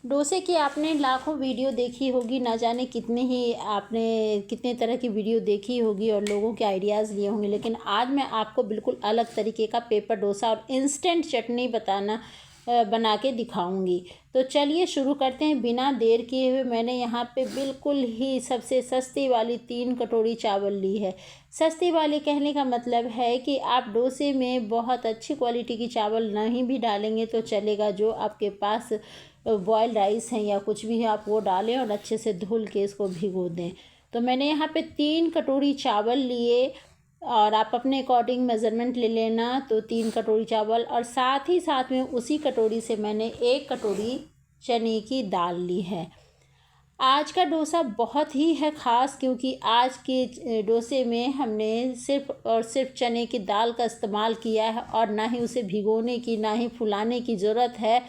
डोसे की आपने लाखों वीडियो देखी होगी, ना जाने कितने तरह की वीडियो देखी होगी और लोगों के आइडियाज़ लिए होंगे, लेकिन आज मैं आपको बिल्कुल अलग तरीके का पेपर डोसा और इंस्टेंट चटनी बना के दिखाऊंगी। तो चलिए शुरू करते हैं बिना देर किए हुए। मैंने यहाँ पे बिल्कुल ही सबसे सस्ती वाली 3 कटोरी चावल ली है। सस्ती वाली कहने का मतलब है कि आप डोसे में बहुत अच्छी क्वालिटी की चावल नहीं भी डालेंगे तो चलेगा, जो आपके पास बॉयल राइस हैं या कुछ भी है आप वो डालें और अच्छे से धुल के इसको भिगो दें। तो मैंने यहाँ पे 3 कटोरी चावल लिए और आप अपने अकॉर्डिंग मेज़रमेंट ले लेना। तो 3 कटोरी चावल और साथ ही साथ में उसी कटोरी से मैंने 1 कटोरी चने की दाल ली है। आज का डोसा बहुत ही है ख़ास, क्योंकि आज के डोसे में हमने सिर्फ़ और सिर्फ चने की दाल का इस्तेमाल किया है और ना ही उसे भिगोने की ना ही फुलाने की ज़रूरत है।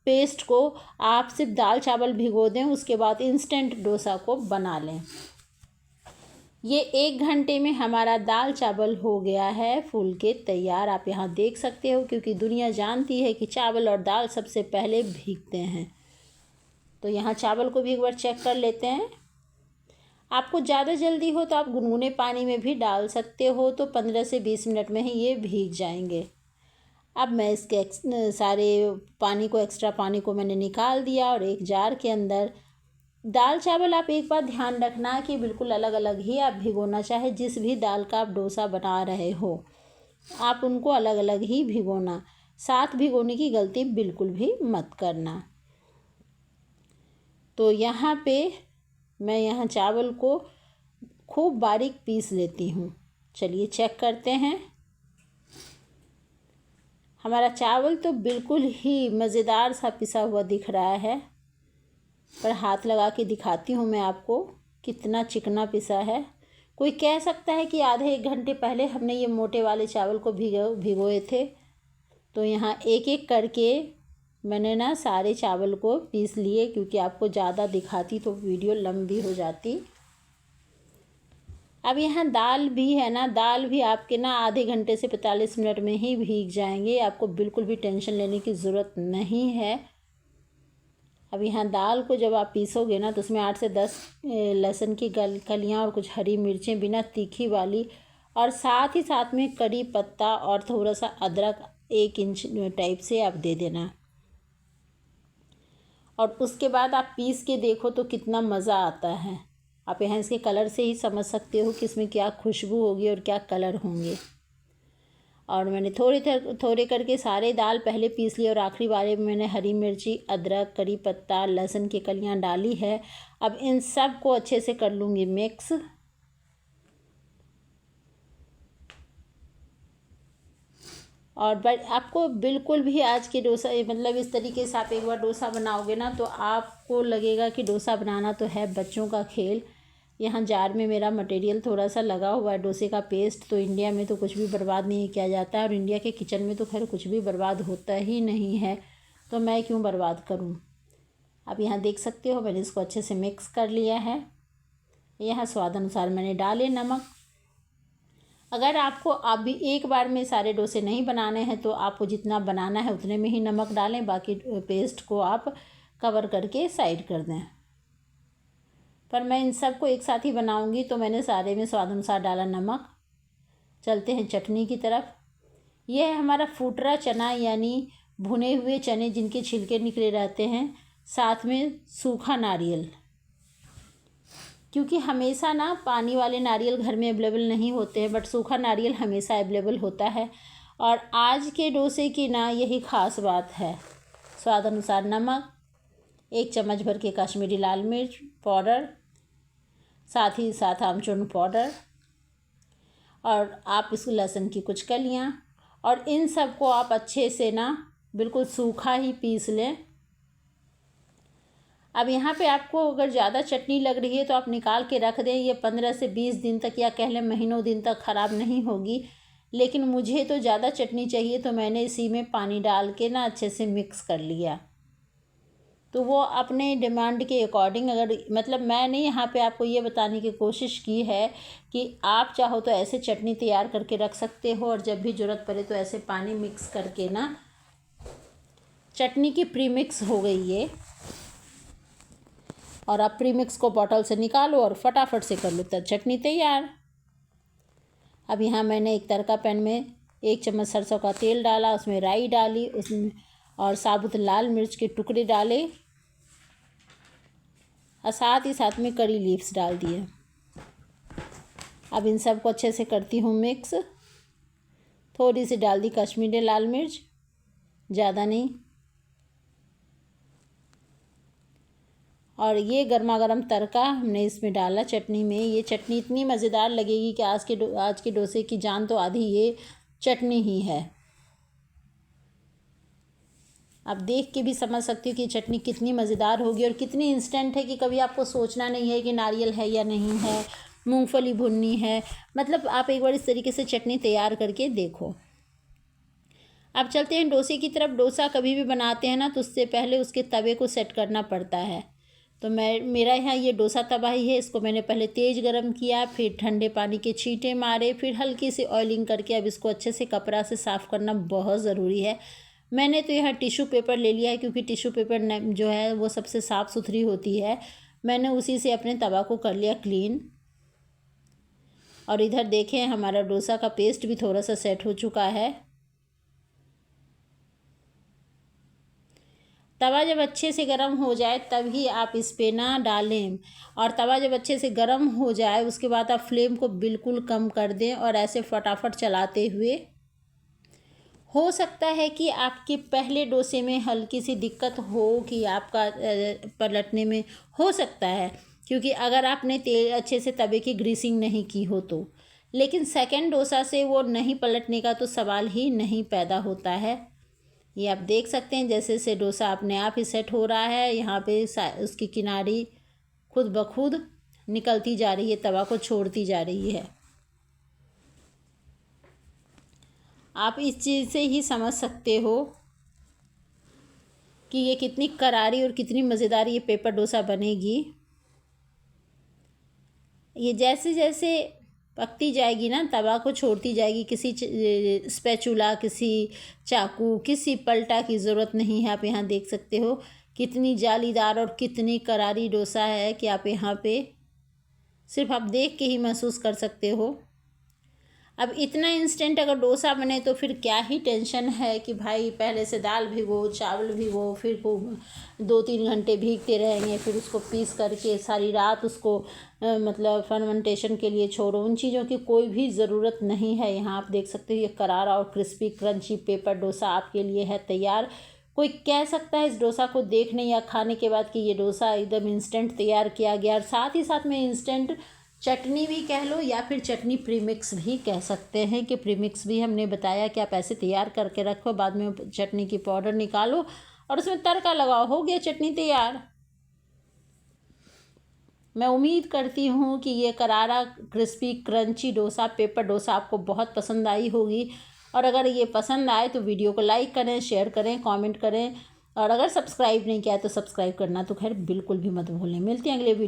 पेस्ट को आप सिर्फ दाल चावल भिगो दें, उसके बाद इंस्टेंट डोसा को बना लें। ये 1 घंटे में हमारा दाल चावल हो गया है फूल के तैयार। आप यहाँ देख सकते हो, क्योंकि दुनिया जानती है कि चावल और दाल सबसे पहले भीगते हैं। तो यहाँ चावल को भी एक बार चेक कर लेते हैं। आपको ज़्यादा जल्दी हो तो आप गुनगुने पानी में भी डाल सकते हो, तो 15 से 20 मिनट में ही ये भीग जाएंगे। अब मैं इसके सारे एक्स्ट्रा पानी को मैंने निकाल दिया और एक जार के अंदर दाल चावल आप एक बार ध्यान रखना कि बिल्कुल अलग अलग ही आप भिगोना, चाहे जिस भी दाल का आप डोसा बना रहे हो आप उनको अलग अलग ही भिगोना। साथ भिगोने की गलती बिल्कुल भी मत करना। तो यहाँ पे मैं यहाँ चावल को खूब बारीक पीस लेती हूँ। चलिए चेक करते हैं। हमारा चावल तो बिल्कुल ही मज़ेदार सा पिसा हुआ दिख रहा है, पर हाथ लगा के दिखाती हूँ मैं आपको कितना चिकना पिसा है। कोई कह सकता है कि आधे 1 घंटे पहले हमने ये मोटे वाले चावल को भिगोए थे। तो यहाँ एक एक करके मैंने ना सारे चावल को पीस लिए, क्योंकि आपको ज़्यादा दिखाती तो वीडियो लंबी हो जाती। अब यहाँ दाल भी है ना, दाल भी आपके ना आधे घंटे से 45 मिनट में ही भीग जाएंगे। आपको बिल्कुल भी टेंशन लेने की ज़रूरत नहीं है। अब यहाँ दाल को जब आप पीसोगे ना तो उसमें 8 से 10 लहसुन की कलियाँ और कुछ हरी मिर्चें बिना तीखी वाली, और साथ ही साथ में करी पत्ता और थोड़ा सा अदरक 1 इंच टाइप से आप दे देना। और उसके बाद आप पीस के देखो तो कितना मज़ा आता है। आप यहाँ इसके कलर से ही समझ सकते हो कि इसमें क्या खुशबू होगी और क्या कलर होंगे। और मैंने थोड़े करके सारे दाल पहले पीस लिए और आखिरी वाले में मैंने हरी मिर्ची, अदरक, करी पत्ता, लहसुन की कलियाँ डाली है। अब इन सब को अच्छे से कर लूँगी मिक्स। और आपको बिल्कुल भी आज के डोसा मतलब इस तरीके से आप एक बार डोसा बनाओगे ना तो आपको लगेगा कि डोसा बनाना तो है बच्चों का खेल। यहाँ जार में मेरा मटेरियल थोड़ा सा लगा हुआ है डोसे का पेस्ट। तो इंडिया में तो कुछ भी बर्बाद नहीं किया जाता है, और इंडिया के किचन में तो खैर कुछ भी बर्बाद होता ही नहीं है, तो मैं क्यों बर्बाद करूँ। अब यहाँ देख सकते हो मैंने इसको अच्छे से मिक्स कर लिया है। यहाँ स्वाद अनुसार मैंने डाले नमक। अगर आपको अभी एक बार में सारे डोसे नहीं बनाने हैं तो आपको जितना बनाना है उतने में ही नमक डालें, बाकी पेस्ट को आप कवर करके साइड कर दें। पर मैं इन सब को एक साथ ही बनाऊंगी तो मैंने सारे में स्वाद अनुसार डाला नमक। चलते हैं चटनी की तरफ। यह है हमारा फूटरा चना, यानी भुने हुए चने जिनके छिलके निकले रहते हैं, साथ में सूखा नारियल। क्योंकि हमेशा ना पानी वाले नारियल घर में अवेलेबल नहीं होते हैं, बट सूखा नारियल हमेशा अवेलेबल होता है। और आज के डोसे की ना यही ख़ास बात है। स्वाद अनुसार नमक, 1 चम्मच भर के कश्मीरी लाल मिर्च पाउडर, साथ ही साथ आमचूर पाउडर, और आप इस लहसुन की कुछ कलियाँ, और इन सब को आप अच्छे से ना बिल्कुल सूखा ही पीस लें। अब यहाँ पे आपको अगर ज़्यादा चटनी लग रही है तो आप निकाल के रख दें। ये 15 से 20 दिन तक या कह लें महीनों दिन तक ख़राब नहीं होगी। लेकिन मुझे तो ज़्यादा चटनी चाहिए तो मैंने इसी में पानी डाल के ना अच्छे से मिक्स कर लिया। तो वो अपने डिमांड के अकॉर्डिंग, अगर मतलब मैंने यहाँ पे आपको ये बताने की कोशिश की है कि आप चाहो तो ऐसे चटनी तैयार करके रख सकते हो, और जब भी ज़रूरत पड़े तो ऐसे पानी मिक्स करके ना चटनी की प्री मिक्स हो गई ये। और अब प्रीमिक्स को बॉटल से निकालो और फटाफट से कर लो चटनी तैयार। अब यहाँ मैंने एक तड़का पैन में 1 चम्मच सरसों का तेल डाला, उसमें राई डाली, उसमें और साबुत लाल मिर्च के टुकड़े डाले और साथ ही साथ में करी लीव्स डाल दिए। अब इन सबको अच्छे से करती हूँ मिक्स। थोड़ी सी डाल दी कश्मीरी लाल मिर्च, ज़्यादा नहीं। और ये गर्मा गर्म तड़का हमने इसमें डाला चटनी में। ये चटनी इतनी मज़ेदार लगेगी कि आज के डोसे की जान तो आधी ये चटनी ही है। आप देख के भी समझ सकती हो कि चटनी कितनी मज़ेदार होगी और कितनी इंस्टेंट है कि कभी आपको सोचना नहीं है कि नारियल है या नहीं है, मूंगफली भुननी है। मतलब आप एक बार इस तरीके से चटनी तैयार करके देखो। अब चलते हैं डोसे की तरफ। डोसा कभी भी बनाते हैं ना तो उससे पहले उसके तवे को सेट करना पड़ता है। तो मेरा यहाँ ये डोसा तवा ही है। इसको मैंने पहले तेज़ गरम किया, फिर ठंडे पानी के छींटे मारे, फिर हल्की सी ऑयलिंग करके अब इसको अच्छे से कपड़ा से साफ़ करना बहुत ज़रूरी है। मैंने तो यहाँ टिश्यू पेपर ले लिया है क्योंकि टिश्यू पेपर जो है वो सबसे साफ़ सुथरी होती है। मैंने उसी से अपने तवा को कर लिया क्लीन। और इधर देखें हमारा डोसा का पेस्ट भी थोड़ा सा सेट हो चुका है। तवा जब अच्छे से गर्म हो जाए तभी आप इस पे ना डालें। और तवा जब अच्छे से गर्म हो जाए उसके बाद आप फ्लेम को बिल्कुल कम कर दें और ऐसे फटाफट चलाते हुए। हो सकता है कि आपके पहले डोसे में हल्की सी दिक्कत हो कि आपका पलटने में हो सकता है, क्योंकि अगर आपने तेल अच्छे से तवे की ग्रीसिंग नहीं की हो तो। लेकिन सेकंड डोसा से वो नहीं पलटने का तो सवाल ही नहीं पैदा होता है। ये आप देख सकते हैं जैसे से डोसा अपने आप ही सेट हो रहा है। यहाँ पे उसकी किनारी खुद ब खुद निकलती जा रही है, तवा को छोड़ती जा रही है। आप इस चीज़ से ही समझ सकते हो कि ये कितनी करारी और कितनी मज़ेदार ये पेपर डोसा बनेगी। ये जैसे जैसे पकती जाएगी ना, तवा को छोड़ती जाएगी, किसी स्पैचुला, किसी चाकू, किसी पलटा की ज़रूरत नहीं है। आप यहाँ देख सकते हो कितनी जालीदार और कितनी करारी डोसा है कि आप यहाँ पे सिर्फ आप देख के ही महसूस कर सकते हो। अब इतना इंस्टेंट अगर डोसा बने तो फिर क्या ही टेंशन है कि भाई पहले से दाल भिगो, चावल भिगो, फिर को 2-3 घंटे भीगते रहेंगे, फिर उसको पीस करके सारी रात उसको मतलब फर्मेंटेशन के लिए छोड़ो। उन चीज़ों की कोई भी ज़रूरत नहीं है। यहाँ आप देख सकते हो ये करारा और क्रिस्पी क्रंची पेपर डोसा आपके लिए है तैयार। कोई कह सकता है इस डोसा को देखने या खाने के बाद कि ये डोसा एकदम इंस्टेंट तैयार किया गया, और साथ ही साथ में इंस्टेंट चटनी भी कह लो या फिर चटनी प्रीमिक्स भी कह सकते हैं कि प्रीमिक्स भी हमने बताया कि आप ऐसे तैयार करके रखो, बाद में चटनी की पाउडर निकालो और उसमें तड़का लगाओ, हो गया चटनी तैयार। मैं उम्मीद करती हूँ कि ये करारा crispy crunchy dosa, paper dosa आपको बहुत पसंद आई होगी। और अगर ये पसंद आए तो वीडियो को लाइक करें, शेयर करें, कमेंट करें, और अगर सब्सक्राइब नहीं किया है तो सब्सक्राइब करना तो खैर बिल्कुल भी मत भूलें। मिलते हैं अगले वीडियो।